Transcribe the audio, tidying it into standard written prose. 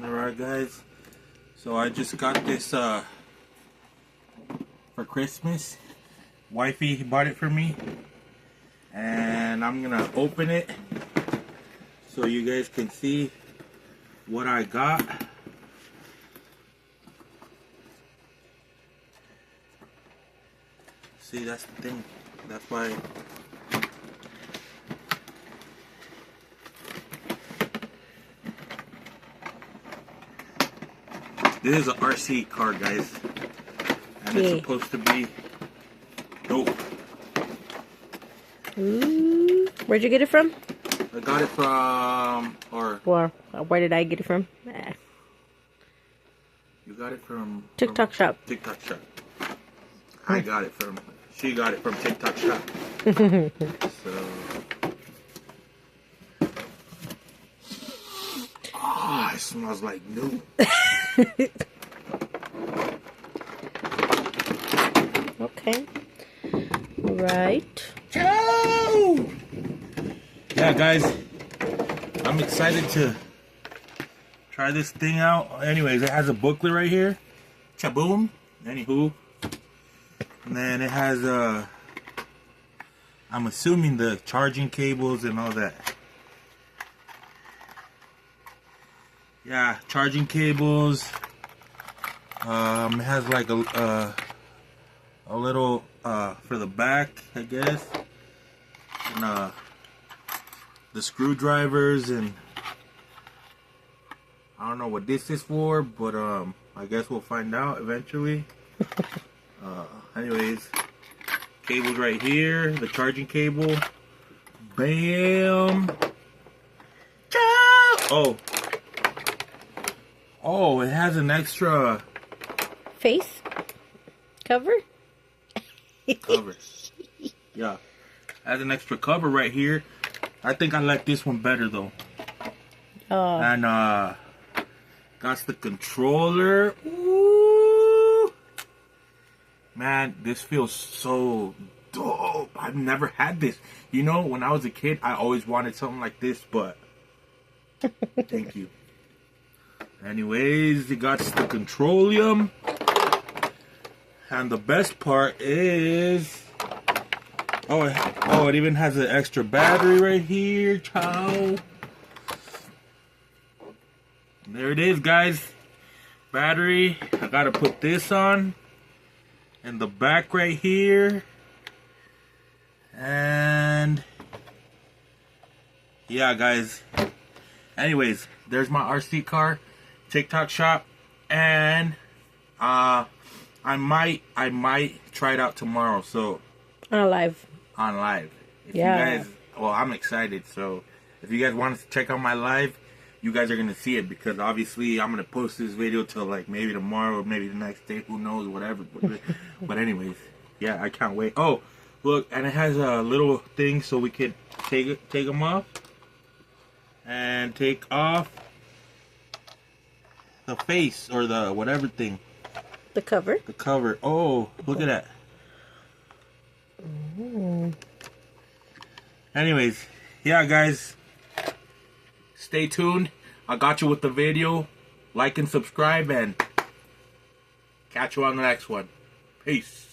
Alright guys, so I just got this for Christmas. Wifey bought it for me and I'm gonna open it so you guys can see what I got. See, that's the thing, that's why this is an RC car, guys, and it's supposed to be dope. Where'd you get it from? I got it from, Well, where did I get it from? You got it from TikTok shop. TikTok shop. I got it from. She got it from TikTok shop. So. Oh, it smells like new. Okay. Right. Ciao! Yeah, guys, I'm excited to try this thing out. Anyways, it has a booklet right here. Chaboom. Anywho. And then it has I'm assuming the charging cables and all that. Yeah, charging cables. It has like a little for the back, I guess, and the screwdrivers, and I don't know what this is for, but I guess we'll find out eventually. Anyways, cables right here, the charging cable. Bam. Ciao! Oh, it has an extra Face cover. Cover. Yeah, it has an extra cover right here. I think I like this one better though. Oh. And got the controller. Ooh. Man, this feels so dope. I've never had this. You know, when I was a kid, I always wanted something like this, but thank you. Anyways, it got the controlium. And the best part is, it even has an extra battery right here. Ciao. There it is, guys. Battery. I gotta put this on. And the back right here. And yeah, guys. Anyways, there's my RC car. TikTok shop. And I might try it out tomorrow. So On live. If you guys, well, I'm excited. So if you guys want to check out my live, you guys are gonna see it, because obviously I'm gonna post this video till like maybe tomorrow or maybe the next day. Who knows? Whatever. But anyways, yeah, I can't wait. Oh, look, and it has a little thing so we can take them off and take off the face or the whatever thing. The cover. The cover. Oh, look at that. Anyways, yeah, guys, stay tuned. I got you with the video. Like and subscribe, and catch you on the next one. Peace.